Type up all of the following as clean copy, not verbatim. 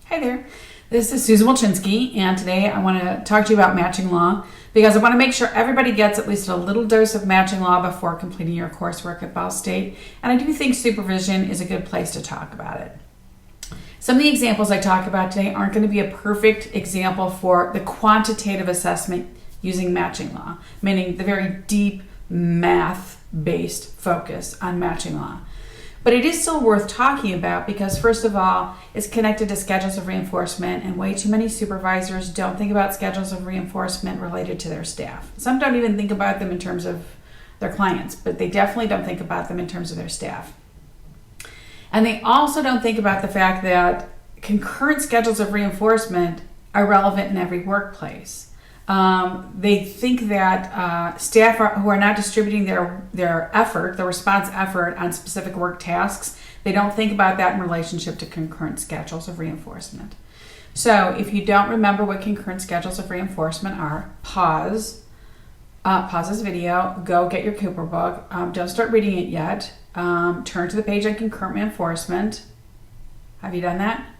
Hi there, this is Susan Wilczynski, and today I want to talk to you about matching law because I want to make sure everybody gets at least a little dose of matching law before completing your coursework at Ball State, and I do think supervision is a good place to talk about it. Some of the examples I talk about today aren't going to be a perfect example for the quantitative assessment using matching law, meaning the very deep math-based focus on matching law. But it is still worth talking about because, first of all, it's connected to schedules of reinforcement, and way too many supervisors don't think about schedules of reinforcement related to their staff. Some don't even think about them in terms of their clients, but they definitely don't think about them in terms of their staff. And they also don't think about the fact that concurrent schedules of reinforcement are relevant in every workplace. They think that staff who are not distributing their effort, their response effort on specific work tasks, they don't think about that in relationship to concurrent schedules of reinforcement. So if you don't remember what concurrent schedules of reinforcement are, pause this video, go get your Cooper book, don't start reading it yet, turn to the page on concurrent reinforcement. Have you done that?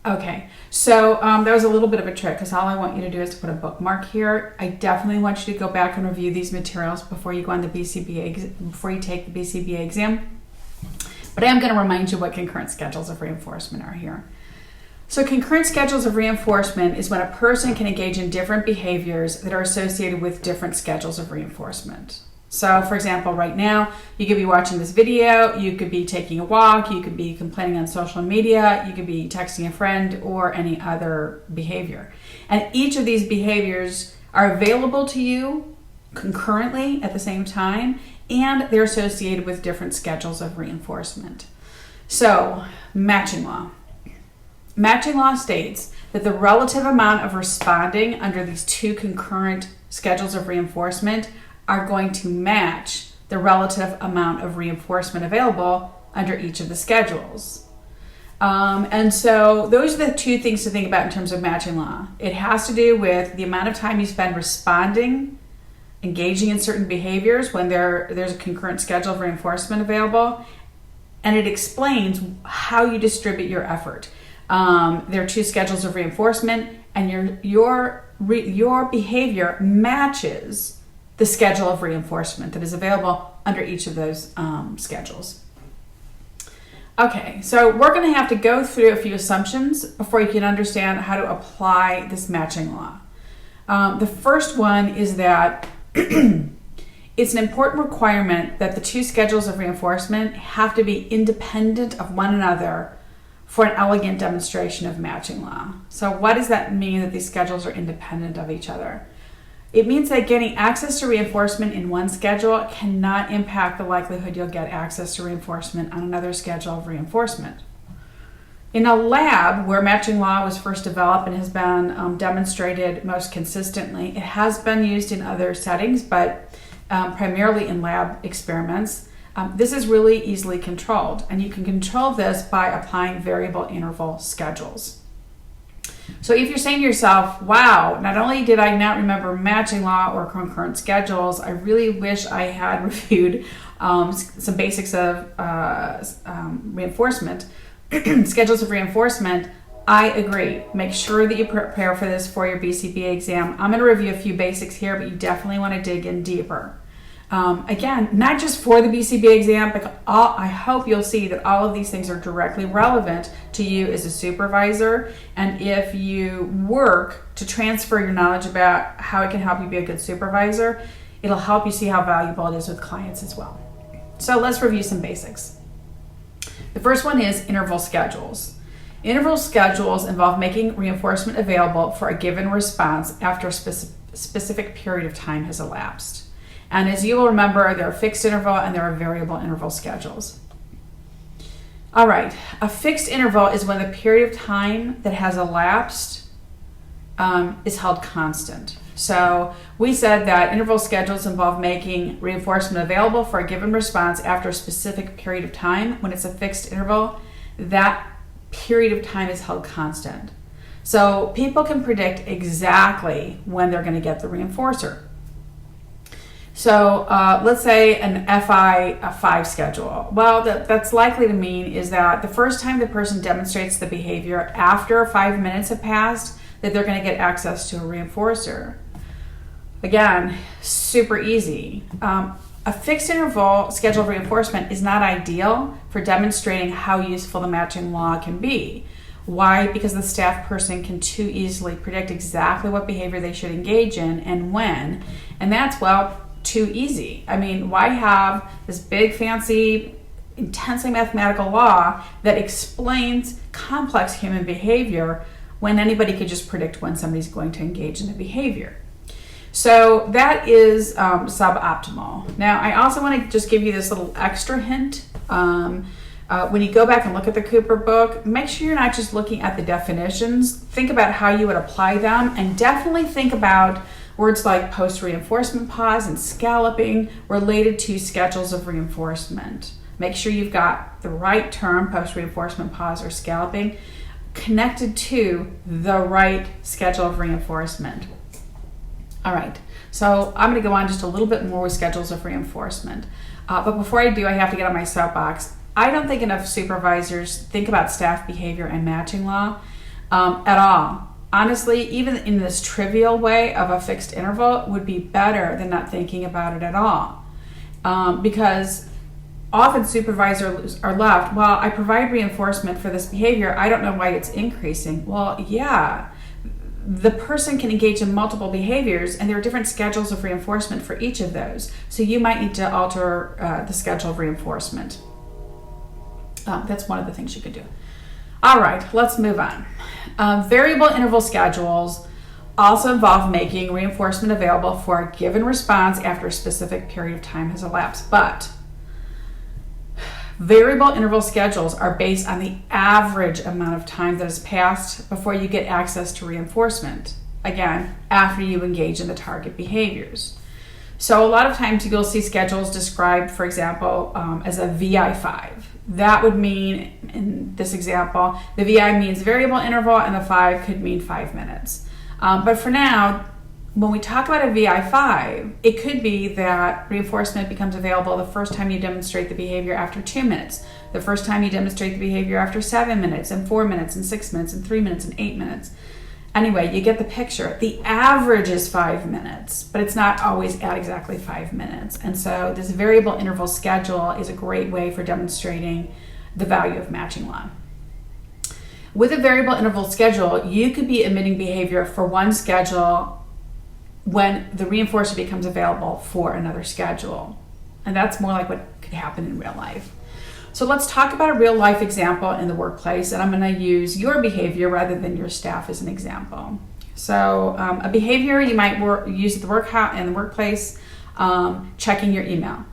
Okay, so that was a little bit of a trick because all I want you to do is to put a bookmark here. I definitely want you to go back and review these materials before you go on the before you take the BCBA exam. But I am going to remind you what concurrent schedules of reinforcement are here. So concurrent schedules of reinforcement is when a person can engage in different behaviors that are associated with different schedules of reinforcement. So, for example, right now, you could be watching this video, you could be taking a walk, you could be complaining on social media, you could be texting a friend, or any other behavior. And each of these behaviors are available to you concurrently at the same time, and they're associated with different schedules of reinforcement. So, matching law. Matching law states that the relative amount of responding under these two concurrent schedules of reinforcement are going to match the relative amount of reinforcement available under each of the schedules. And so those are the two things to think about in terms of matching law. It has to do with the amount of time you spend responding, engaging in certain behaviors when there's a concurrent schedule of reinforcement available, and it explains how you distribute your effort. There are two schedules of reinforcement, and your behavior matches the schedule of reinforcement that is available under each of those schedules. Okay, so we're going to have to go through a few assumptions before you can understand how to apply this matching law. The first one is that it's an important requirement that the two schedules of reinforcement have to be independent of one another for an elegant demonstration of matching law. So what does that mean that these schedules are independent of each other? It means that getting access to reinforcement in one schedule cannot impact the likelihood you'll get access to reinforcement on another schedule of reinforcement. In a lab where matching law was first developed and has been demonstrated most consistently, it has been used in other settings, but primarily in lab experiments. This is really easily controlled, and you can control this by applying variable interval schedules. So if you're saying to yourself, wow, not only did I not remember matching law or concurrent schedules, I really wish I had reviewed some basics of reinforcement, schedules of reinforcement, I agree. Make sure that you prepare for this for your BCBA exam. I'm going to review a few basics here, but you definitely want to dig in deeper. Again, not just for the BCBA exam, but I hope you'll see that all of these things are directly relevant to you as a supervisor. And if you work to transfer your knowledge about how it can help you be a good supervisor, it'll help you see how valuable it is with clients as well. So let's review some basics. The first one is interval schedules. Interval schedules involve making reinforcement available for a given response after a specific period of time has elapsed. And as you will remember, there are fixed interval and there are variable interval schedules. All right, a fixed interval is when the period of time that has elapsed is held constant. So we said that interval schedules involve making reinforcement available for a given response after a specific period of time. When it's a fixed interval, that period of time is held constant. So people can predict exactly when they're going to get the reinforcer. So let's say an FI5 schedule. Well, that's likely to mean is that the first time the person demonstrates the behavior after 5 minutes have passed, that they're going to get access to a reinforcer. Again, super easy. A fixed interval schedule of reinforcement is not ideal for demonstrating how useful the matching law can be. Why? Because the staff person can too easily predict exactly what behavior they should engage in and when, and that's, well, too easy. I mean, why have this big, fancy, intensely mathematical law that explains complex human behavior when anybody could just predict when somebody's going to engage in the behavior? So that is suboptimal. Now, I also want to just give you this little extra hint. When you go back and look at the Cooper book, make sure you're not just looking at the definitions. Think about how you would apply them, and definitely think about words like post-reinforcement pause and scalloping related to schedules of reinforcement. Make sure you've got the right term, post-reinforcement pause or scalloping, connected to the right schedule of reinforcement. All right, so I'm going to go on just a little bit more with schedules of reinforcement. But before I do, I have to get on my soapbox. I don't think enough supervisors think about staff behavior and matching law at all. Honestly, even in this trivial way of a fixed interval would be better than not thinking about it at all. Because often supervisors are left, well, I provide reinforcement for this behavior, I don't know why it's increasing. Well, yeah, the person can engage in multiple behaviors, and there are different schedules of reinforcement for each of those. So you might need to alter the schedule of reinforcement. That's one of the things you could do. All right, let's move on. Variable interval schedules also involve making reinforcement available for a given response after a specific period of time has elapsed. But variable interval schedules are based on the average amount of time that has passed before you get access to reinforcement. Again, after you engage in the target behaviors. So a lot of times you'll see schedules described, for example, as a VI5. That would mean, in this example, the VI means variable interval and the 5 could mean 5 minutes. But for now, when we talk about a VI5, it could be that reinforcement becomes available the first time you demonstrate the behavior after 2 minutes, the first time you demonstrate the behavior after 7 minutes, and 4 minutes, and 6 minutes, and 3 minutes, and 8 minutes. Anyway, you get the picture. The average is 5 minutes, but it's not always at exactly 5 minutes. And so this variable interval schedule is a great way for demonstrating the value of matching law. With a variable interval schedule, you could be emitting behavior for one schedule when the reinforcer becomes available for another schedule. And that's more like what could happen in real life. So let's talk about a real life example in the workplace, and I'm going to use your behavior rather than your staff as an example. So a behavior you might use at the in the workplace, checking your email.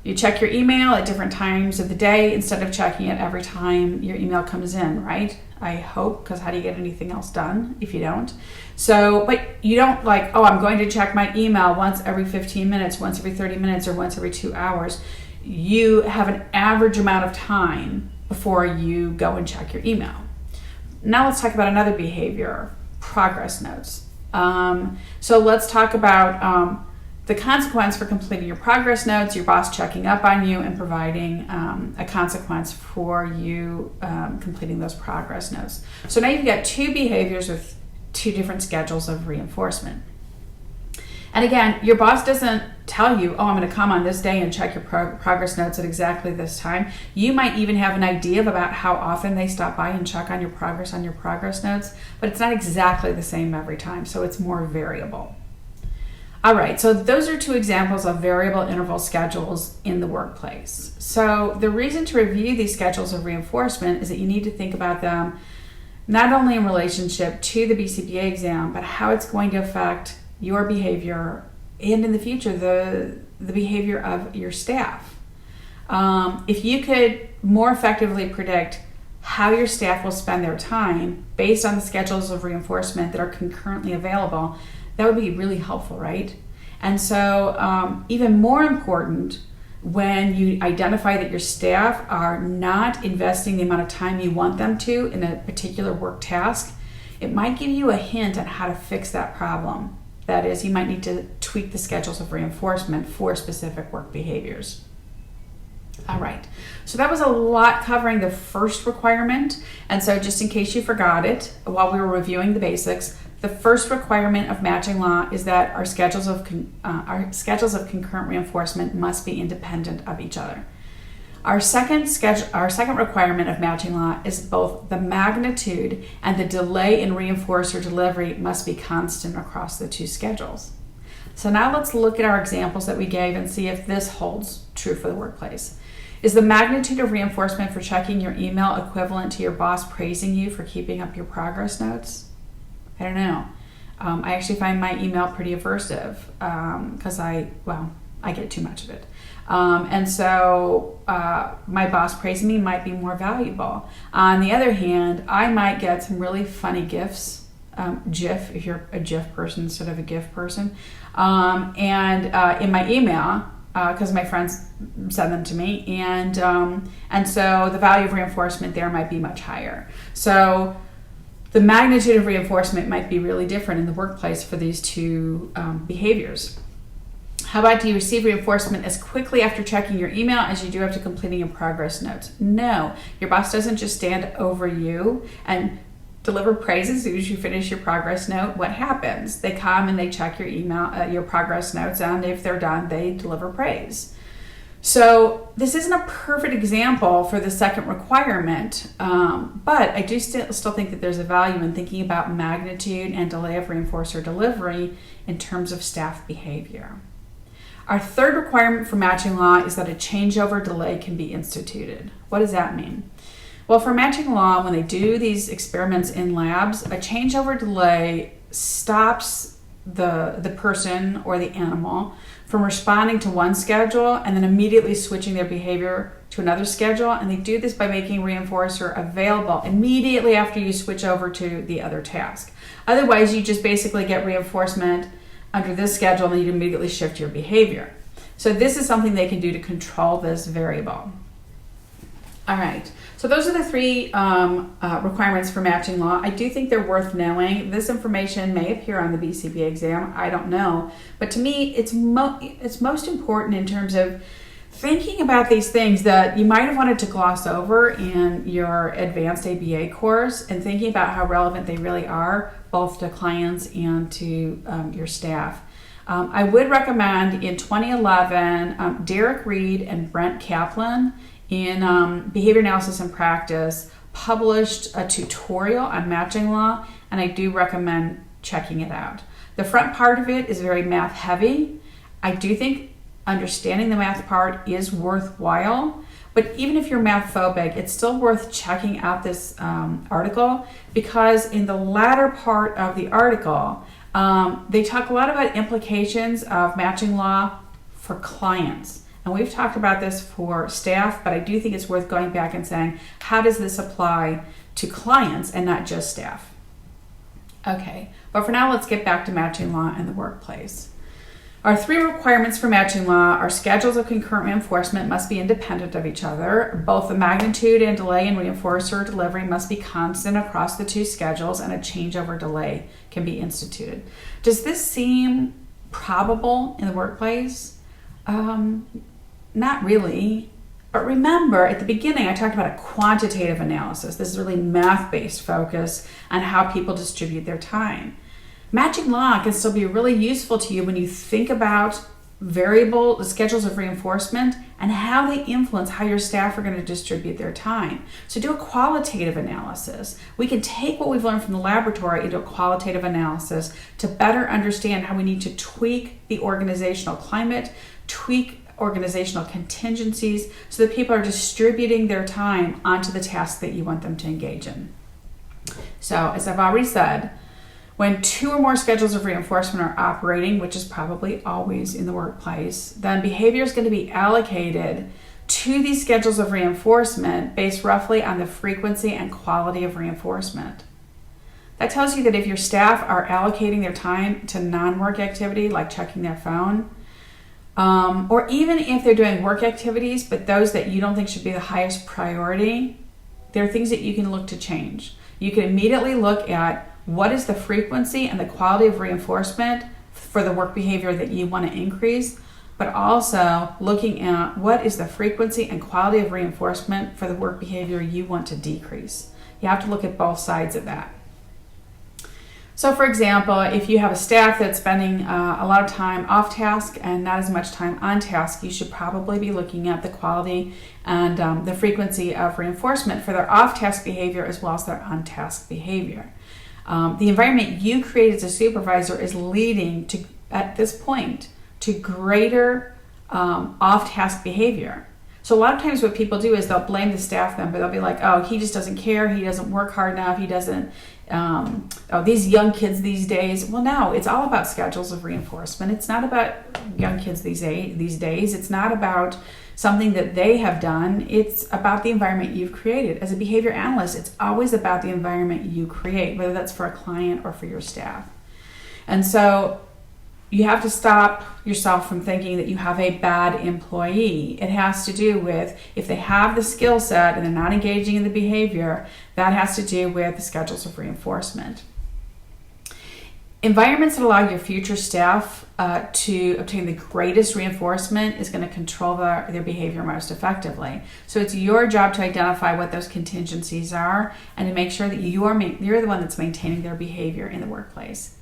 You check your email at different times of the day instead of checking it every time your email comes in, right? I hope, because how do you get anything else done if you don't? So, but you don't like, oh, I'm going to check my email once every 15 minutes, once every 30 minutes, or once every 2 hours. You have an average amount of time before you go and check your email. Now let's talk about another behavior, progress notes. So let's talk about the consequence for completing your progress notes, your boss checking up on you and providing a consequence for you completing those progress notes. So now you've got two behaviors with two different schedules of reinforcement. And again, your boss doesn't tell you, oh, I'm going to come on this day and check your progress notes at exactly this time. You might even have an idea about how often they stop by and check on your progress notes, but it's not exactly the same every time, so it's more variable. All right, so those are two examples of variable interval schedules in the workplace. So the reason to review these schedules of reinforcement is that you need to think about them not only in relationship to the BCBA exam, but how it's going to affect your behavior and in the future the behavior of your staff. If you could more effectively predict how your staff will spend their time based on the schedules of reinforcement that are concurrently available, that would be really helpful, right? And so even more important, when you identify that your staff are not investing the amount of time you want them to in a particular work task, it might give you a hint on how to fix that problem. That is, you might need to tweak the schedules of reinforcement for specific work behaviors. All right, so that was a lot covering the first requirement. And so just in case you forgot it, while we were reviewing the basics, the first requirement of matching law is that our schedules of concurrent reinforcement must be independent of each other. Our second requirement of matching law is both the magnitude and the delay in reinforcer delivery must be constant across the two schedules. So now let's look at our examples that we gave and see if this holds true for the workplace. Is the magnitude of reinforcement for checking your email equivalent to your boss praising you for keeping up your progress notes? I don't know. I actually find my email pretty aversive because I get too much of it. And so my boss praising me might be more valuable. On the other hand, I might get some really funny GIFs, GIF, if you're a GIF person instead of a GIF person, and in my email, because my friends send them to me, and so the value of reinforcement there might be much higher. So the magnitude of reinforcement might be really different in the workplace for these two behaviors. How about, do you receive reinforcement as quickly after checking your email as you do after completing your progress notes? No, your boss doesn't just stand over you and deliver praise as soon as you finish your progress note. What happens? They come and they check your email, your progress notes, and if they're done, they deliver praise. So this isn't a perfect example for the second requirement, but I do still think that there's a value in thinking about magnitude and delay of reinforcer delivery in terms of staff behavior. Our third requirement for matching law is that a changeover delay can be instituted. What does that mean? Well, for matching law, when they do these experiments in labs, a changeover delay stops the person or the animal from responding to one schedule and then immediately switching their behavior to another schedule. And they do this by making reinforcer available immediately after you switch over to the other task. Otherwise, you just basically get reinforcement under this schedule and then you immediately shift your behavior. So this is something they can do to control this variable. All right, so those are the three requirements for matching law. I do think they're worth knowing. This information may appear on the BCBA exam, I don't know. But to me, it's most important in terms of thinking about these things that you might have wanted to gloss over in your advanced ABA course and thinking about how relevant they really are, both to clients and to your staff. I would recommend in 2011, Derek Reed and Brent Kaplan in Behavior Analysis and Practice published a tutorial on matching law, and I do recommend checking it out. The front part of it is very math heavy. I do think understanding the math part is worthwhile, but even if you're math phobic, it's still worth checking out this article, because in the latter part of the article, they talk a lot about implications of matching law for clients. And we've talked about this for staff, but I do think it's worth going back and saying, how does this apply to clients and not just staff? Okay, but for now, let's get back to matching law in the workplace. Our three requirements for matching law are schedules of concurrent reinforcement must be independent of each other. Both the magnitude and delay in reinforcer delivery must be constant across the two schedules, and a changeover delay can be instituted. Does this seem probable in the workplace? Not really. But remember, at the beginning, I talked about a quantitative analysis. This is really math-based focus on how people distribute their time. Matching law can still be really useful to you when you think about the schedules of reinforcement and how they influence how your staff are going to distribute their time. So do a qualitative analysis. We can take what we've learned from the laboratory into a qualitative analysis to better understand how we need to tweak the organizational climate, tweak organizational contingencies so that people are distributing their time onto the tasks that you want them to engage in. So as I've already said, when two or more schedules of reinforcement are operating, which is probably always in the workplace, then behavior is going to be allocated to these schedules of reinforcement based roughly on the frequency and quality of reinforcement. That tells you that if your staff are allocating their time to non-work activity like checking their phone, or even if they're doing work activities, but those that you don't think should be the highest priority, there are things that you can look to change. You can immediately look at what is the frequency and the quality of reinforcement for the work behavior that you want to increase, but also looking at what is the frequency and quality of reinforcement for the work behavior you want to decrease. You have to look at both sides of that. So for example, if you have a staff that's spending a lot of time off task and not as much time on task, you should probably be looking at the quality and the frequency of reinforcement for their off task behavior as well as their on task behavior. The environment you create as a supervisor is leading to, at this point, to greater off task behavior. So a lot of times what people do is they'll blame the staff member. They'll be like, oh, he just doesn't care. He doesn't work hard enough. He doesn't, oh, these young kids these days. Well, no, it's all about schedules of reinforcement. It's not about young kids these days. It's not about something that they have done. It's about the environment you've created. As a behavior analyst, it's always about the environment you create, whether that's for a client or for your staff. And so you have to stop yourself from thinking that you have a bad employee. It has to do with, if they have the skill set and they're not engaging in the behavior, that has to do with the schedules of reinforcement. Environments that allow your future staff to obtain the greatest reinforcement is going to control their behavior most effectively. So it's your job to identify what those contingencies are and to make sure that you're the one that's maintaining their behavior in the workplace.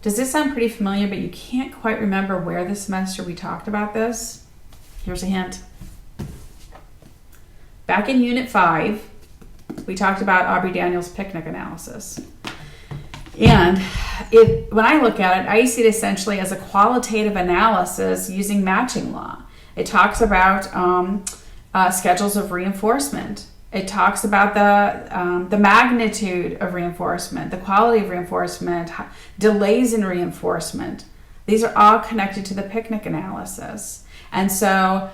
Does this sound pretty familiar, but you can't quite remember where this semester we talked about this? Here's a hint. Back in Unit 5, we talked about Aubrey Daniels' picnic analysis. And when I look at it, I see it essentially as a qualitative analysis using matching law. It talks about schedules of reinforcement. It talks about the magnitude of reinforcement, the quality of reinforcement, delays in reinforcement. These are all connected to the picnic analysis. And so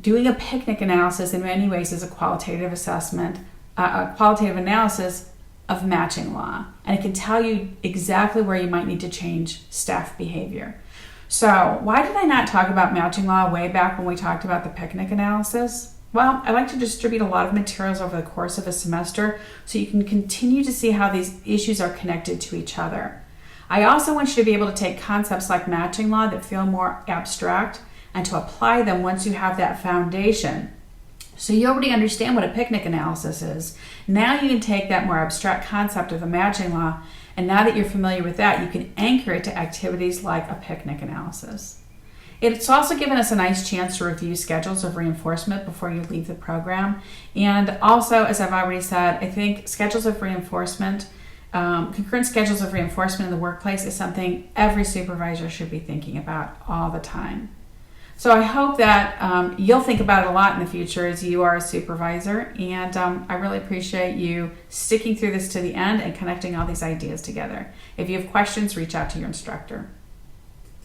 doing a picnic analysis in many ways is a qualitative assessment, a qualitative analysis of matching law. And it can tell you exactly where you might need to change staff behavior. So why did I not talk about matching law way back when we talked about the picnic analysis? Well, I like to distribute a lot of materials over the course of a semester so you can continue to see how these issues are connected to each other. I also want you to be able to take concepts like matching law that feel more abstract and to apply them once you have that foundation. So you already understand what a picnic analysis is. Now you can take that more abstract concept of the matching law, and now that you're familiar with that, you can anchor it to activities like a picnic analysis. It's also given us a nice chance to review schedules of reinforcement before you leave the program. And also, as I've already said, I think schedules of reinforcement, concurrent schedules of reinforcement in the workplace is something every supervisor should be thinking about all the time. So I hope that you'll think about it a lot in the future as you are a supervisor. And I really appreciate you sticking through this to the end and connecting all these ideas together. If you have questions, reach out to your instructor.